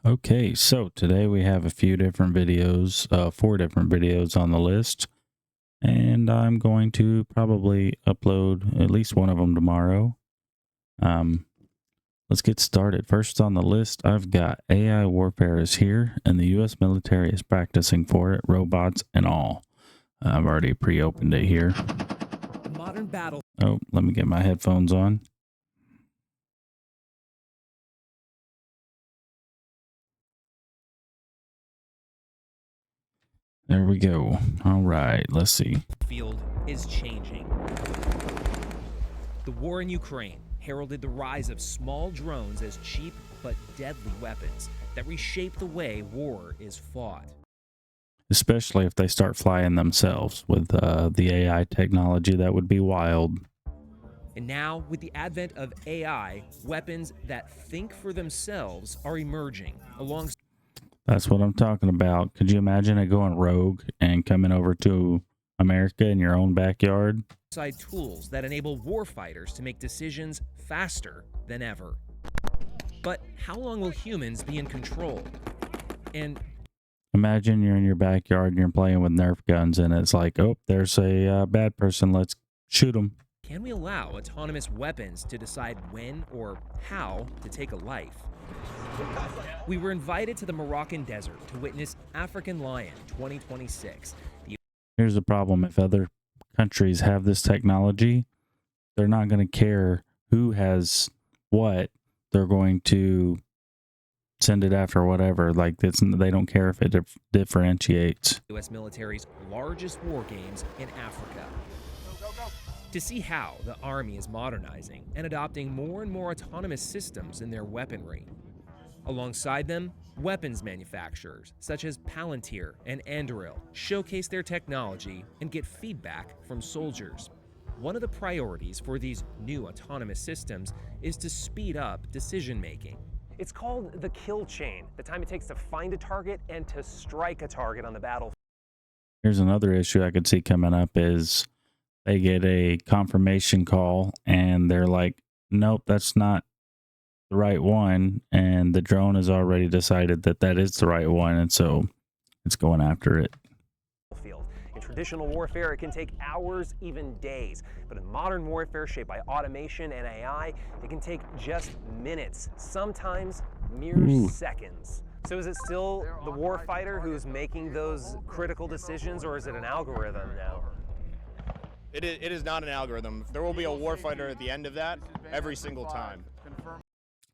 Okay, so today we have a few different videos, four different videos on the list, and I'm going to probably upload at least one of them tomorrow. Um, let's get started. First on the list, I've got AI warfare is here, and the U.S. military is practicing for it, robots and all. I've already pre-opened it here. Modern battle. Oh, let me get my headphones on. There we go. All right, let's see. Field is changing. The war in Ukraine heralded the rise of small drones as cheap but deadly weapons that reshape the way war is fought. Especially if they start flying themselves with the AI technology, that would be wild. And now, with the advent of AI, weapons that think for themselves are emerging alongside That's what I'm talking about. Could you imagine it going rogue and coming over to America in your own backyard? tools that enable warfighters to make decisions faster than ever. But how long will humans be in control? And Imagine you're in your backyard and you're playing with Nerf guns and it's like, oh, there's a bad person. Let's shoot them. can we allow autonomous weapons to decide when or how to take a life? We were invited to the Moroccan desert to witness African Lion 2026. Here's the problem. If other countries have this technology, they're not going to care who has what. They're going to send it after whatever. Like they don't care if it differentiates. U.S. military's largest war games in Africa. To see how the Army is modernizing and adopting more and more autonomous systems in their weaponry. Alongside them, weapons manufacturers such as Palantir and Anduril showcase their technology and get feedback from soldiers. One of the priorities for these new autonomous systems is to speed up decision-making. It's called the kill chain, the time it takes to find a target and to strike a target on the battlefield. Here's another issue I could see coming up is they get a confirmation call and they're like, nope, that's not the right one. And the drone has already decided that that is the right one. And so it's going after it. In traditional warfare, it can take hours, even days. But in modern warfare shaped by automation and AI, it can take just minutes, sometimes mere seconds. So is it still the warfighter who's making those critical decisions, or is it an algorithm now? It is not an algorithm. There will be a warfighter at the end of that every single time.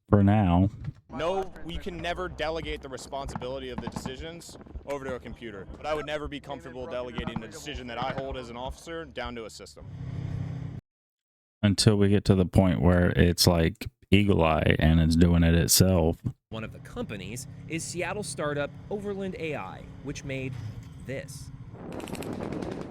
For now. No, we can never delegate the responsibility of the decisions over to a computer. But I would never be comfortable delegating the decision that I hold as an officer down to a system. Until we get to the point where it's like Eagle Eye and it's doing it itself. One of the companies is Seattle startup Overland AI, which made this.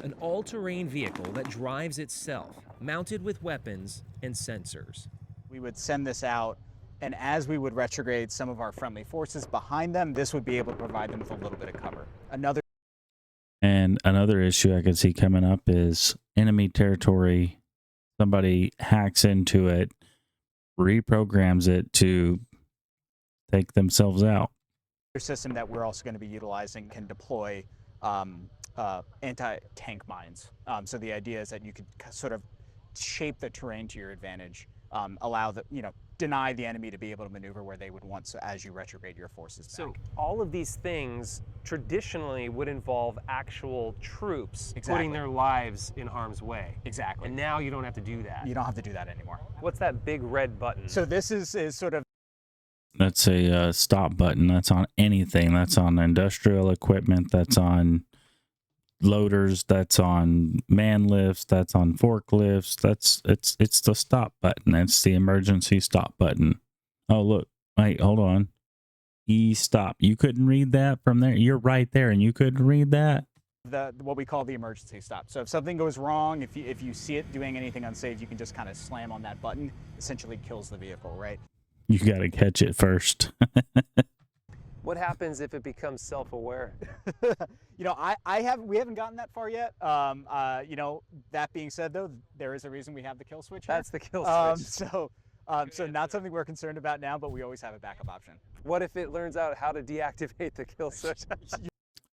An all-terrain vehicle that drives itself, mounted with weapons and sensors. We would send this out, and as we would retrograde some of our friendly forces behind them, this would be able to provide them with a little bit of cover. Another issue I could see coming up is enemy territory. Somebody hacks into it, reprograms it to take themselves out. Another system that we're also going to be utilizing can deploy anti-tank mines. So the idea is that you could sort of shape the terrain to your advantage, allow the, deny the enemy to be able to maneuver where they would want, so as you retrograde your forces back. So all of these things traditionally would involve actual troops putting their lives in harm's way. Exactly. And now you don't have to do that. You don't have to do that anymore. What's that big red button? So this is sort of... That's a stop button. That's on anything. That's on industrial equipment. That's on loaders. That's on man lifts. That's on forklifts. It's the stop button. It's the emergency stop button. Oh, look. Wait, hold on. E-stop. You couldn't read that from there? You're right there and you couldn't read that? What we call the emergency stop. So if something goes wrong, if you see it doing anything unsafe, you can just kind of slam on that button. Essentially kills the vehicle, right? You got to catch it first. What happens if it becomes self-aware? We haven't gotten that far yet. That being said, though, there is a reason we have the kill switch here. That's the kill switch. So not something we're concerned about now, but we always have a backup option. What if it learns out how to deactivate the kill switch?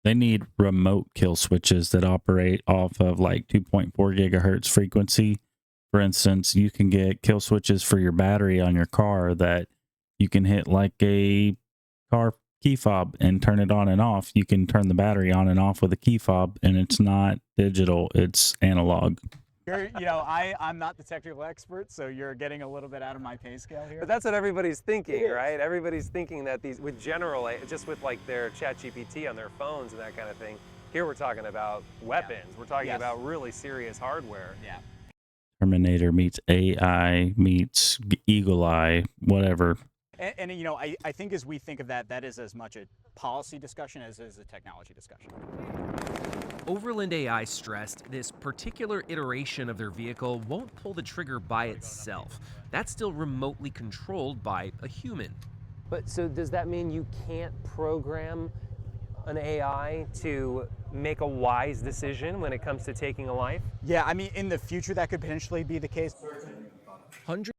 They need remote kill switches that operate off of like 2.4 gigahertz frequency. For instance, you can get kill switches for your battery on your car that you can hit like a car key fob and turn it on and off. You can turn the battery on and off with a key fob, and it's not digital, it's analog. I'm not the technical expert, so you're getting a little bit out of my pay scale here. But that's what everybody's thinking, right? Everybody's thinking that these, just with like their ChatGPT on their phones and that kind of thing. Here we're talking about weapons. We're talking about really serious hardware. Yeah. Terminator meets AI meets Eagle Eye, whatever. And I think as we think of that, that is as much a policy discussion as is a technology discussion. Overland AI stressed this particular iteration of their vehicle won't pull the trigger by itself. That's still remotely controlled by a human. But so does that mean you can't program an AI to make a wise decision when it comes to taking a life? Yeah, I mean, in the future, that could potentially be the case. Hundreds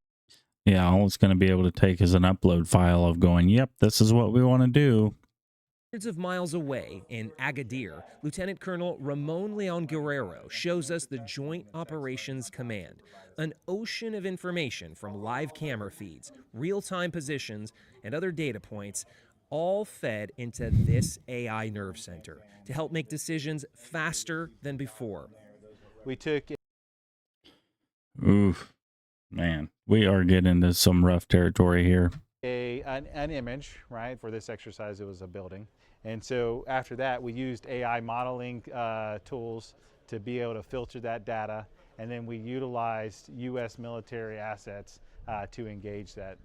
Yeah, all it's going to be able to take is an upload file of going, yep, this is what we want to do. of miles away in Agadir, Lieutenant Colonel Ramon Leon Guerrero shows us the Joint Operations Command, an ocean of information from live camera feeds, real-time positions, and other data points, all fed into this AI nerve center to help make decisions faster than before. We took Oof, man, we are getting into some rough territory here. an image, right? For this exercise, it was a building. And so after that, we used AI modeling tools to be able to filter that data. And then we utilized U.S. military assets to engage that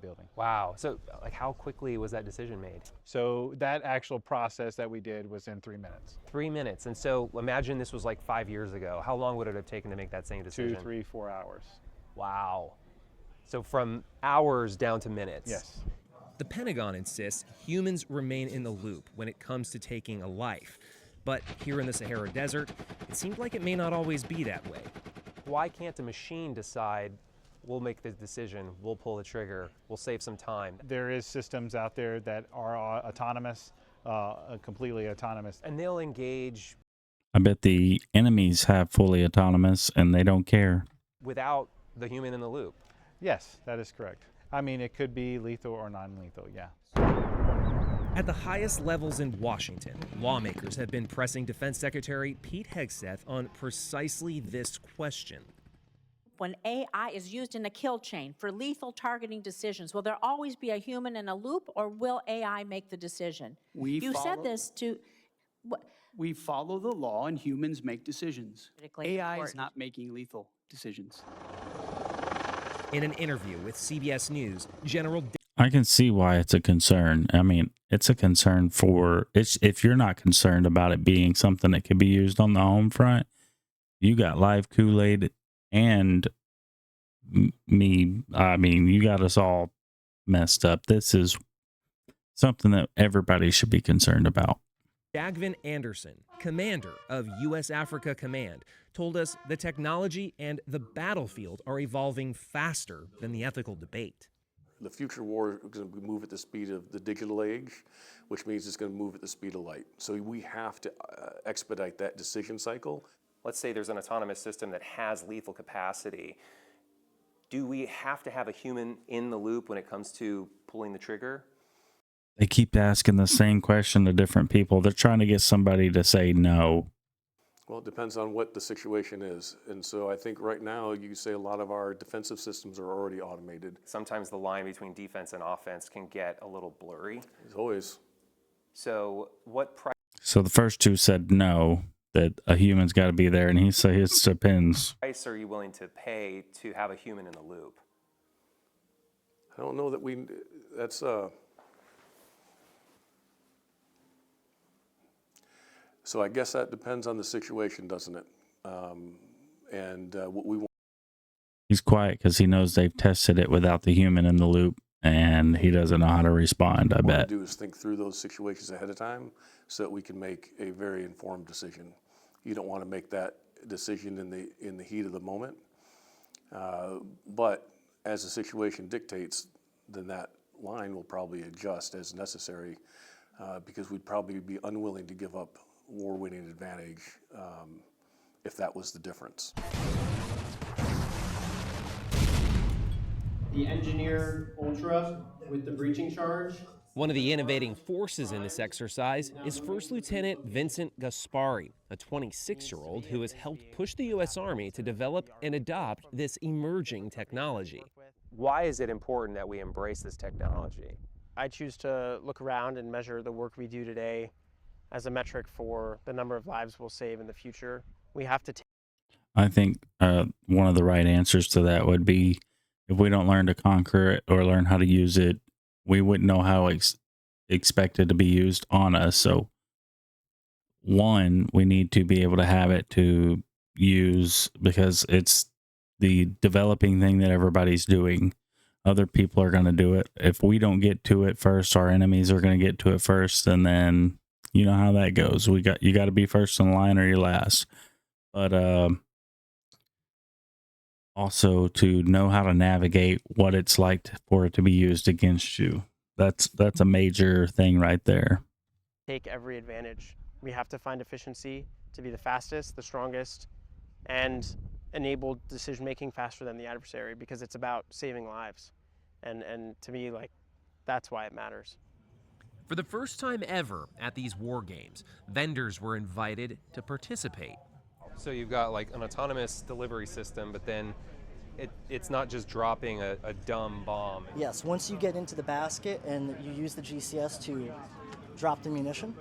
building. Wow. So like how quickly was that decision made? So that actual process that we did was in 3 minutes. 3 minutes. And so imagine this was like 5 years ago. How long would it have taken to make that same decision? 2, 3, 4 hours. Wow. So from hours down to minutes. Yes. The Pentagon insists humans remain in the loop when it comes to taking a life. But here in the Sahara Desert, it seemed like it may not always be that way. Why can't a machine decide, we'll make the decision, we'll pull the trigger, we'll save some time? There is systems out there that are autonomous, completely autonomous. And they'll engage I bet the enemies have fully autonomous and they don't care. without the human in the loop. Yes, that is correct. I mean, it could be lethal or non-lethal, yeah. At the highest levels in Washington, lawmakers have been pressing Defense Secretary Pete Hegseth on precisely this question. When AI is used in a kill chain for lethal targeting decisions, will there always be a human in a loop, or will AI make the decision? You said this to... We follow the law and humans make decisions. Critically AI is important. not making lethal decisions. In an interview with CBS News, General I can see why it's a concern. I mean, it's a concern for if you're not concerned about it being something that could be used on the home front, you got live Kool-Aid and me. I mean, you got us all messed up. This is something that everybody should be concerned about. Dagvin Anderson, commander of U.S. Africa Command, told us the technology and the battlefield are evolving faster than the ethical debate. The future war is going to move at the speed of the digital age, which means it's going to move at the speed of light. So we have to expedite that decision cycle. Let's say there's an autonomous system that has lethal capacity. Do we have to have a human in the loop when it comes to pulling the trigger? They keep asking the same question to different people. They're trying to get somebody to say no. Well, it depends on what the situation is. And so I think right now you say a lot of our defensive systems are already automated. Sometimes the line between defense and offense can get a little blurry. As always. So what price So the first two said no, that a human's got to be there. And he said it depends. are you willing to pay to have a human in the loop? I don't know that that's so I guess that depends on the situation, doesn't it? What we want. He's quiet because he knows they've tested it without the human in the loop, and he doesn't know how to respond, I bet. What we do is think through those situations ahead of time so that we can make a very informed decision. You don't want to make that decision in the heat of the moment. But as the situation dictates, then that line will probably adjust as necessary, because we'd probably be unwilling to give up war-winning advantage if that was the difference. The engineered Ultra with the breaching charge. One of the innovating forces in this exercise is First Lieutenant Vincent Gaspari, a 26-year-old who has helped push the U.S. Army to develop and adopt this emerging technology. Why is it important that we embrace this technology? I choose to look around and measure the work we do today as a metric for the number of lives we'll save in the future. We have to I think one of the right answers to that would be, if we don't learn to conquer it or learn how to use it, we wouldn't know how expected to be used on us. So one, we need to be able to have it to use, because it's the developing thing that everybody's doing. Other people are going to do it. If we don't get to it first, our enemies are going to get to it first, and then you know how that goes. You got to be first in line or you're last. But also to know how to navigate what it's like for it to be used against you. That's a major thing right there. take every advantage. We have to find efficiency to be the fastest, the strongest, and enable decision making faster than the adversary, because it's about saving lives. And to me, like, that's why it matters. For the first time ever at these war games, vendors were invited to participate. So you've got like an autonomous delivery system, but then it's not just dropping a dumb bomb. Yes, once you get into the basket and you use the GCS to drop the munition,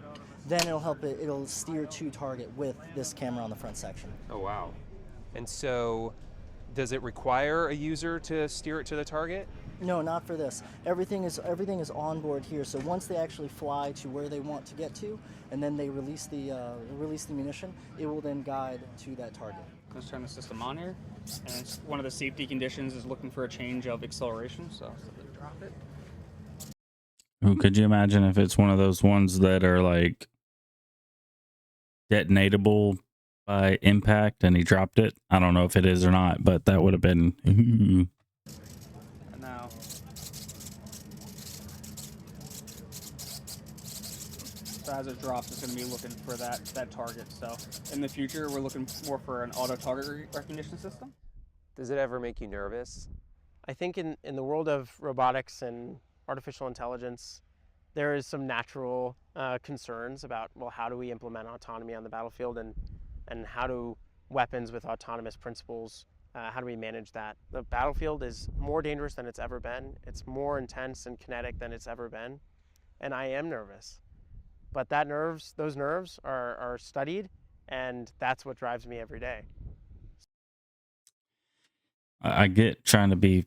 then it'll steer to target with this camera on the front section. Oh, wow. And so does it require a user to steer it to the target? No, not for this. Everything is on board here. So once they actually fly to where they want to get to, and then they release the munition, it will then guide to that target. Let's turn the system on here, and one of the safety conditions is looking for a change of acceleration. So drop it. Ooh, could you imagine if it's one of those ones that are like detonatable by impact and he dropped it? I don't know if it is or not, but that would have been. And now, so as it drops, it's going to be looking for that target. So in the future, we're looking more for an auto target recognition system. Does it ever make you nervous? I think in the world of robotics and artificial intelligence, there is some natural concerns about, well, how do we implement autonomy on the battlefield, and how do weapons with autonomous principles, how do we manage that? The battlefield is more dangerous than it's ever been. It's more intense and kinetic than it's ever been. And I am nervous. But those nerves are studied, and that's what drives me every day. I get trying to be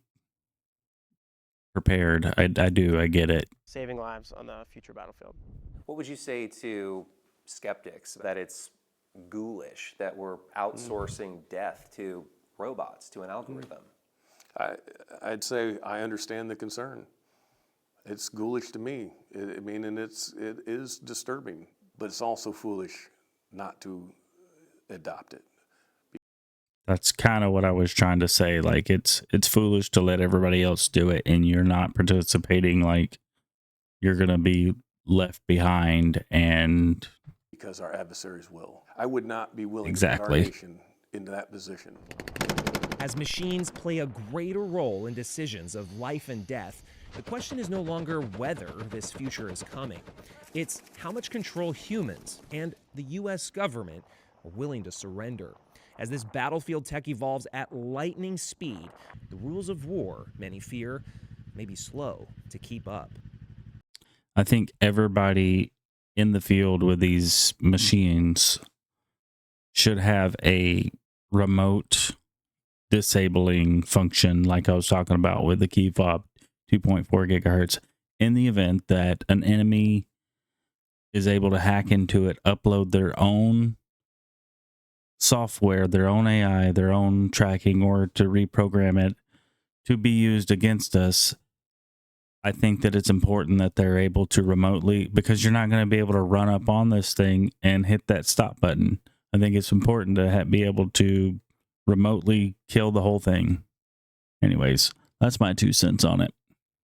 prepared. I do. I get it. Saving lives on the future battlefield. What would you say to skeptics that it's ghoulish, that we're outsourcing death to robots, to an algorithm? I'd say I understand the concern. It's ghoulish to me. It is disturbing, but it's also foolish not to adopt it. That's kind of what I was trying to say. Like, it's foolish to let everybody else do it and you're not participating. Like, you're going to be left behind, and Because our adversaries will. I would not be willing Exactly. to put our nation into that position. As machines play a greater role in decisions of life and death, the question is no longer whether this future is coming. It's how much control humans and the U.S. government are willing to surrender. As this battlefield tech evolves at lightning speed, the rules of war, many fear, may be slow to keep up. I think everybody in the field with these machines should have a remote disabling function, like I was talking about with the key fob 2.4 gigahertz, in the event that an enemy is able to hack into it, upload their own software, their own AI, their own tracking, or to reprogram it to be used against us. I think that it's important that they're able to remotely, because you're not going to be able to run up on this thing and hit that stop button. I think it's important to be able to remotely kill the whole thing. Anyways, That's my 2 cents on it.